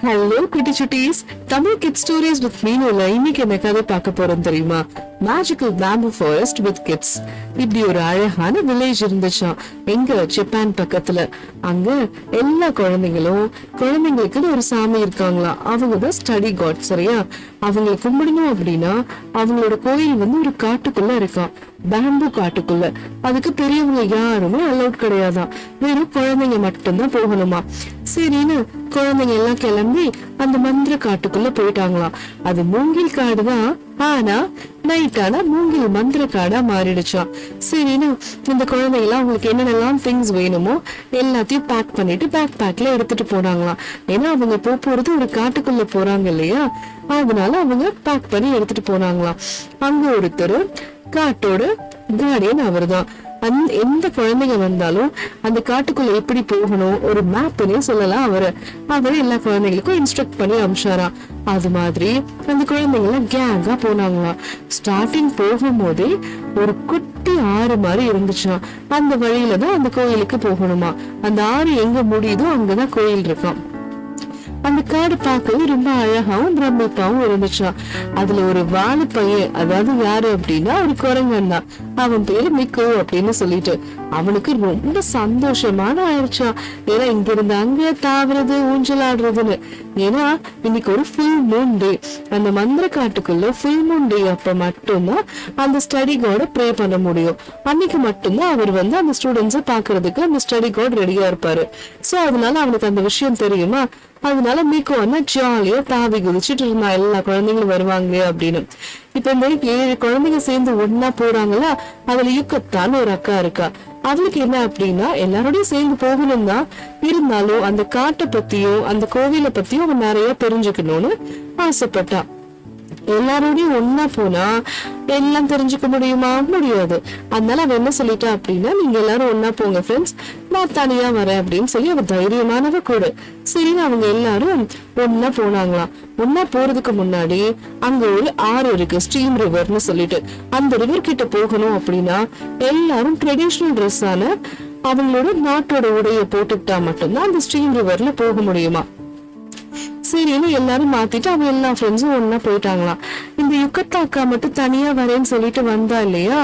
Hello குட்டி சுட்டீஸ், Tamil kit stories with மீனோல இன்னைக்கு என்ன கதை பார்க்க போறோம் தெரியுமா? Magical bamboo forest with kids. இப்படி ஒரு அழகான வில்லேஜ் இருந்துச்சாம் எங்க ஜப்பான் பக்கத்துல. அங்க எல்லா குழந்தைங்களுக்கு ஒரு சாமி இருக்காங்களாம். அவங்கதான் ஸ்டடி காட். சரியா? அவங்களை கும்பிடணும் அப்படின்னா அவங்களோட கோயில் ஒரு காட்டுக்குள்ள இருக்கான், பேம்பு காட்டுக்குள்ள. அதுக்கு பெரியவங்க யாருமே அலௌட் கிடையாதான், வெறும் குழந்தைங்க மட்டும்தான் போகணுமா. சரின்னு குழந்தைங்க எல்லாம் கிளம்பி அந்த மந்திர காட்டுக்குள்ள போயிட்டாங்களாம். அது மூங்கில் காடுதான், ஆனா நைட்டான மூங்கில் மந்திர காடா மாறிடுச்சாம். சரின்னு இந்த குழந்தைங்க எல்லாம் அவங்களுக்கு என்னென்னலாம் திங்ஸ் வேணுமோ எல்லாத்தையும் பேக் பண்ணிட்டு பேக் பேக்ல எடுத்துட்டு போனாங்களாம். ஏன்னா அவங்க போறது ஒரு காட்டுக்குள்ள போறாங்க இல்லையா, அதனால அவங்க பேக் பண்ணி எடுத்துட்டு போனாங்களாம். அங்க ஒருத்தர் காட்டோட கார்டியன் அவர்தான். எந்த குழந்தைங்க வந்தாலும் அந்த காட்டுக்குள்ள எப்படி போகணும் ஒரு மேப்னே சொல்லலாம். அவரு எல்லா குழந்தைங்களுக்கும் இன்ஸ்ட்ரக்ட் பண்ணி அனுப்பிச்சாராம். அது மாதிரி அந்த குழந்தைங்க எல்லாம் கேங்கா போனாங்களாம். ஸ்டார்டிங் போகும்போதே ஒரு குட்டி ஆறு மாதிரி இருந்துச்சாம். அந்த வழியில தான் அந்த கோயிலுக்கு போகணுமா. அந்த ஆறு எங்க முடியுதோ அங்கதான் கோயில் இருக்கான். அந்த காடு பார்க்கவே ரொம்ப அழகாவும் பிரமிப்பாவும் இருந்துச்சான். அதுல ஒரு வாழை பையன், அதாவது யாரு அப்படின்னா ஒரு குரங்கன் தான். அவன் பேரு மிக்கோ அப்படின்னு சொல்லிட்டு அவனுக்கு ரொம்ப சந்தோஷமான ஆயிடுச்சான். ஏன்னா இங்க இருந்து அங்க தாவறது ஊஞ்சல் ஆடுறதுன்னு. ஏன்னா இன்னைக்கு ஒரு ஃபுல் மூன் டே. அந்த மந்திர காட்டுக்குள்ள ஃபுல் மூன் டே அப்ப மட்டும்தான் அந்த ஸ்டடி கார்ட ப்ரே பண்ண முடியும். அன்னைக்கு மட்டும்தான் அவர் அந்த ஸ்டூடெண்ட்ஸ பாக்குறதுக்கு அந்த ஸ்டடி கார்டு ரெடியா இருப்பாரு. சோ அதனால அவனுக்கு அந்த விஷயம் தெரியுமா. அதனால மீக்கோ ஜாலியா தாவி குதிச்சுட்டு இருந்தா எல்லா குழந்தைங்களும் வருவாங்க அப்படின்னு. இப்ப இந்த 7 குழந்தைங்க சேர்ந்து ஒன்னா போறாங்களா, அதுல யுக்கத்தான்னு ஒரு அக்கா இருக்கா. அவளுக்கு என்ன அப்படின்னா எல்லாரோடையும் சேர்ந்து போகணும் தான், இருந்தாலும் அந்த காட்டை பத்தியும் அந்த கோவிலை பத்தியும் அவன் நிறைய தெரிஞ்சுக்கணும்னு ஆசைப்பட்டா. எல்லாரோடையும் ஒன்னா போனா எல்லாம் தெரிஞ்சுக்க முடியுமா? முடியாது. அதனால அவ என்ன சொல்லிட்டா அப்படின்னா, நீங்க எல்லாரும் ஒன்னா போங்க ஃப்ரெண்ட்ஸ், நான் தனியா வரேன் அப்படின்னு சொல்லி அவ தைரியமானவ கூட. சரின்னு அவங்க எல்லாரும் ஒன்னா போனாங்களாம். ஒன்னா போறதுக்கு முன்னாடி அங்க ஒரு ஆறு இருக்கு, ஸ்ட்ரீம் ரிவர்னு சொல்லிட்டு. அந்த ரிவர் கிட்ட போகணும் அப்படின்னா எல்லாரும் ட்ரெடிஷனல் ட்ரெஸ் ஆன அவங்களோட நாட்டோட உடைய போட்டுக்கிட்டா மட்டும்தான் அந்த ஸ்ட்ரீம் ரிவர்ல போக முடியுமா. சரின்னு எல்லாரும் மாத்திட்டு அவ எல்லா ஃப்ரெண்ட்ஸும் ஒன்னா போயிட்டாங்களாம். இந்த யுக்கத்தா அக்கா மட்டும் தனியா வரேன்னு சொல்லிட்டு வந்தா இல்லையா,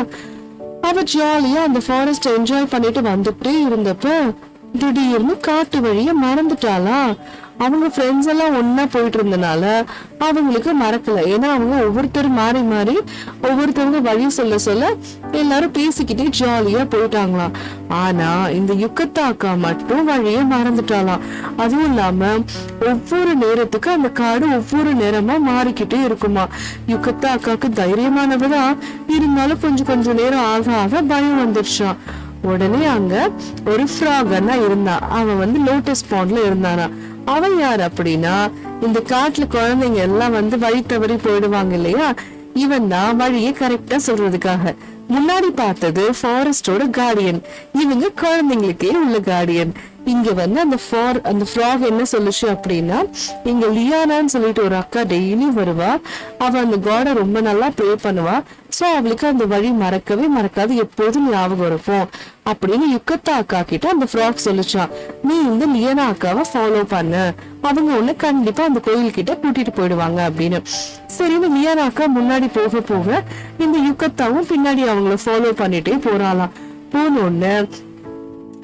அவ ஜாலியா அந்த ஃபாரஸ்ட் என்ஜாய் பண்ணிட்டு வந்துட்டே இருந்தப்ப திடீர்னு காட்டு வழிய மறந்துட்டாளா. அவங்க ஃப்ரெண்ட்ஸ் எல்லாம் ஒன்னா போயிட்டு இருந்தனால அவங்களுக்கு மறக்கல. ஏன்னா அவங்க ஒவ்வொருத்தரும் மாறி மாறி ஒவ்வொருத்தவங்க வழி சொல்ல எல்லாரும் பேசிக்கிட்டே ஜாலியா போயிட்டாங்களாம். ஆனா இந்த யுக்கத்தா அக்கா மட்டும் வழிய மறந்துட்டாளாம். அதுவும் இல்லாம ஒவ்வொரு நேரத்துக்கு அந்த காடு ஒவ்வொரு நேரமா மாறிக்கிட்டே இருக்குமா. யுக்கத்தா அக்காக்கு தைரியமானவதான், இருந்தாலும் கொஞ்சம் நேரம் ஆக ஆக பயம் வந்துடுச்சான். உடனே அங்க ஒரு ஃப்ராக் அண்ணா இருந்தா. அவன் லோட்டஸ் பாண்ட்ல இருந்தானா. அவன் யார் அப்படின்னா, இந்த காட்டுல குழந்தைங்க எல்லாம் வழி தவறி போயிடுவாங்க இல்லையா, இவன் தான் வழியை கரெக்டா சொல்றதுக்காக. முன்னாடி பார்த்தது ஃபாரஸ்டோட கார்டியன், இவங்க குழந்தைங்களுக்கே உள்ள கார்டியன். இங்க அந்த ஃப்ராக் என்ன சொல்லுச்சு அப்படின்னா, இங்க லியானான்னு சொல்லிட்டு ஒரு அக்கா டெய்லி வருவா. அவ அந்த காட ரொம்ப நல்லா ப்ரே பண்ணுவா. சோ அவளுக்கு அந்த வழி மறக்கவே மறக்காது, எப்போதும் ஞாபகம் இருக்கும் அப்படின்னு யுக்கத்தா அக்கா கிட்ட அந்த ஃப்ராக் சொல்லுச்சான். நீ இந்த லியானா அக்காவை ஃபாலோ பண்ண, அவங்க உன்னை கண்டிப்பா அந்த கோயில் கிட்ட கூட்டிட்டு போயிடுவாங்க அப்படின்னு. சரின்னு லியானா அக்கா முன்னாடி போக போக இந்த யுக்கத்தாவும் பின்னாடி அவங்கள ஃபாலோ பண்ணிட்டே போறாளாம். போனோன்னு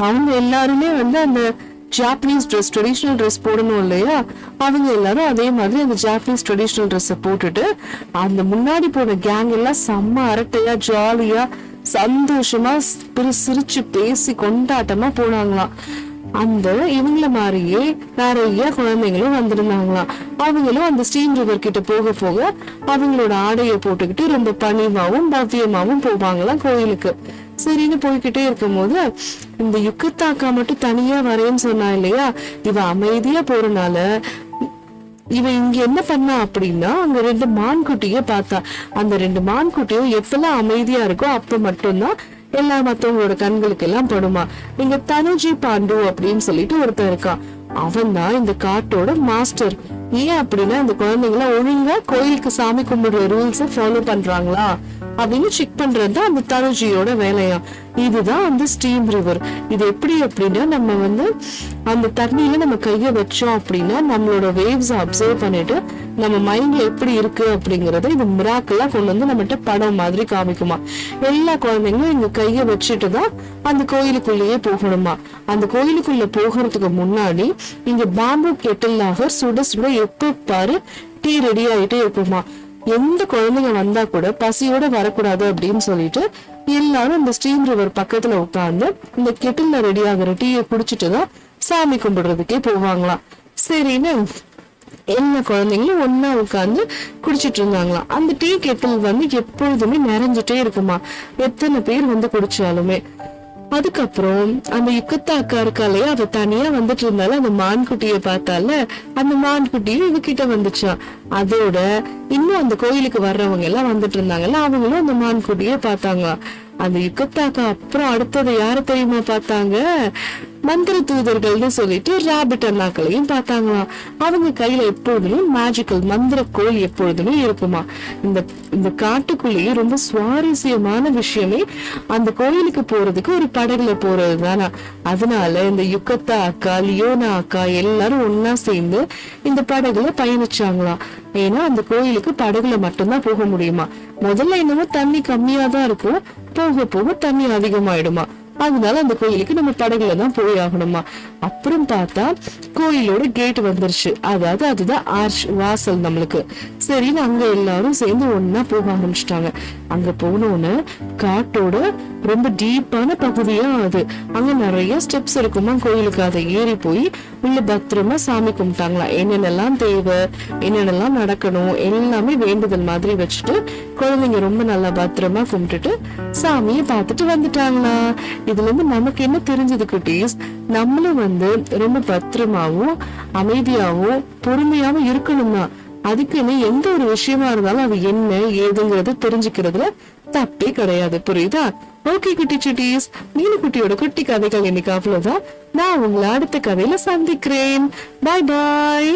அவங்க எல்லாருமே அந்த ஜாப்பனீஸ் ட்ரெஸ், ட்ரெடிஷனல் ட்ரெஸ் போடணும் இல்லையா, அவங்க எல்லாரும் அதே மாதிரி அந்த ஜாப்பனீஸ் ட்ரெடிஷனல் ட்ரெஸ் போட்டுட்டு அந்த முன்னாடி போன கேங் எல்லாம் செம்ம அரட்டையா ஜாலியா சந்தோஷமா சிரிச்சு பேசி கொண்டாட்டமா போனாங்களாம். அந்த இவங்கள மாதிரியே நிறைய குழந்தைங்களும் வந்திருந்தாங்களாம். அவங்களும் அந்த ஸ்ட்ரீம் ரிவர் கிட்ட போக போக அவங்களோட ஆடையை போட்டுக்கிட்டு ரொம்ப பணிவாவும் பவ்யமாவும் போவாங்களாம் கோயிலுக்கு. சரின்னு போய்கிட்டே இருக்கும் போது இந்த யுக்கத்தாக்கா மட்டும் தனியா வரேன்னு சொன்னா இல்லையா, இவ அமைதியா போறனால இவ இங்க என்ன பண்ணா அப்படின்னா, அங்க 2 மான்குட்டிய பார்த்தா. அந்த 2 மான்குட்டியும் எப்பெல்லாம் அமைதியா இருக்கோ அப்ப மட்டும்தான் எல்லா மத்தவங்களோட கண்களுக்கு எல்லாம் படுமா. இங்க தனுஜி பாண்டு அப்படின்னு சொல்லிட்டு ஒருத்தர் இருக்கான். அவன் தான் இந்த காட்டோட மாஸ்டர். ஏன் அப்படின்னா இந்த குழந்தைங்களா ஒழுங்கா கோயிலுக்கு சாமி கும்பிடுற ரூல்ஸ ஃபாலோ பண்றாங்களா அப்படின்னு செக் பண்றது அந்த தனுஜியோட வேலையா. இதுதான் வந்து ஸ்டீம் ரிவர். இது எப்படி அப்படின்னா, நம்ம வந்து அந்த தண்ணியில நம்ம கைய வச்சோம் அப்படின்னா நம்மளோட வேவ்ஸ் அப்சர்வ் பண்ணிட்டு நம்ம மைண்ட்ல எப்படி இருக்கு அப்படிங்கறத இது மிராக்கிளா கொண்டு வந்து நம்மகிட்ட படம் மாதிரி காமிக்குமா. எல்லா குழந்தைங்களும் இங்க கைய வச்சுட்டுதான் அந்த கோயிலுக்குள்ளேயே போகணுமா. அந்த கோயிலுக்குள்ள போகிறதுக்கு முன்னாடி இங்க பாம்பு கெட்டிலாக சுட சுட எப்ப பாரு டீ ரெடி ஆயிட்டே இருக்குமா. எந்த குழந்தைங்க வந்தா கூட பசியோட வரக்கூடாது அப்படின்னு சொல்லிட்டு எல்லாரும் இந்த ஸ்டீம் ரிவர் பக்கத்துல உட்கார்ந்து இந்த கெட்டில்ல ரெடி ஆகுற டீயை குடிச்சிட்டுதான் சாமி கும்பிடுறதுக்கே போவாங்களாம். சரின்னு எல்லா குழந்தைங்களும் ஒன்னா உட்கார்ந்து குடிச்சிட்டு இருந்தாங்களாம். அந்த டீ கெட்டில் வந்து எப்பொழுதுமே நிறைஞ்சிட்டே இருக்குமா, எத்தனை பேர் வந்து குடிச்சாலுமே. அதுக்கப்புறம் அந்த யுக்கத்தா அக்கா இருக்கா இல்லையா, அவ தனியா வந்துட்டு இருந்தாலும் அந்த மான்குட்டிய பார்த்தால அந்த மான்குட்டியும் இவகிட்ட வந்துச்சான். அதோட இன்னும் அந்த கோயிலுக்கு வர்றவங்க எல்லாம் வந்துட்டு இருந்தாங்கல்ல, அவங்களும் அந்த மான்குட்டிய பார்த்தாங்க. அந்த யுக்கத்தாக்கா அப்புறம் அடுத்தது யார தெரியுமா பார்த்தாங்க, மந்திர தூதர்கள்னு சொல்லிட்டு ராபிட் அண்ணாக்களையும் பார்த்தாங்களாம். அவங்க கையில எப்பொழுதுமே மேஜிக்கல் மந்திர கோல் எப்பொழுதுமே இருக்குமா. இந்த காட்டுக்குள்ளேயே ரொம்ப சுவாரஸ்யமான விஷயமே அந்த கோயிலுக்கு போறதுக்கு ஒரு படகுல போறது தானா. அதனால இந்த யுக்கத்தா அக்கா, லியோனா அக்கா எல்லாரும் ஒன்னா சேர்ந்து இந்த படகுல பயணிச்சாங்களாம். ஏன்னா அந்த கோயிலுக்கு படகுல மட்டும்தான் போக முடியுமா. முதல்ல என்னமோ தண்ணி கம்மியா தான் இருக்கும், போக போக தண்ணி அதிகமாயிடுமா. அதனால அந்த கோயிலுக்கு நம்ம படகுல தான் போய் ஆகணுமா. அப்புறம் பார்த்தா கோயிலோட கேட் வந்துருச்சு, அதாவது அதுதான் ஆர்ச், வாசல் நம்மளுக்கு. சரின்னு அங்க எல்லாரும் சேர்ந்து ஒன்னா போக ஆரம்பிச்சிட்டாங்க. அங்க போனோன்னு காட்டோட ரொம்ப டீப்பான பகுதியா அது. அங்க நிறைய ஸ்டெப்ஸ் இருக்குமா கோயிலுக்கு. அதை ஏறி போய் உள்ள பத்திரமா சாமி கும்பிட்டாங்களா. என்னென்னலாம் தேவை, என்னென்னலாம் நடக்கணும் எல்லாமே வேண்டுதல் மாதிரி வச்சுட்டு குழந்தைங்க ரொம்ப நல்லா பத்திரமா கும்பிட்டுட்டு சாமியை பார்த்துட்டு வந்துட்டாங்களா. இதுல இருந்து நமக்கு என்ன தெரிஞ்சது குட்டீஸ், நம்மளும் வந்து ரொம்ப பத்திரமாவும் அமைதியாவும் பொறுமையாவும் இருக்கணும்னா அதுக்குன்னு எந்த ஒரு விஷயமா இருந்தாலும் அது என்ன ஏதுங்கிறத தெரிஞ்சுக்கிறதுல தப்பே கிடையாது. புரியுதா? ஓகே குட்டி சுட்டீஸ், மீனு குட்டியோட குட்டி கதைகள் இன்னைக்கு அவ்வளவுதான். நான் உங்களை அடுத்த கதையில சந்திக்கிறேன். பாய் பாய்.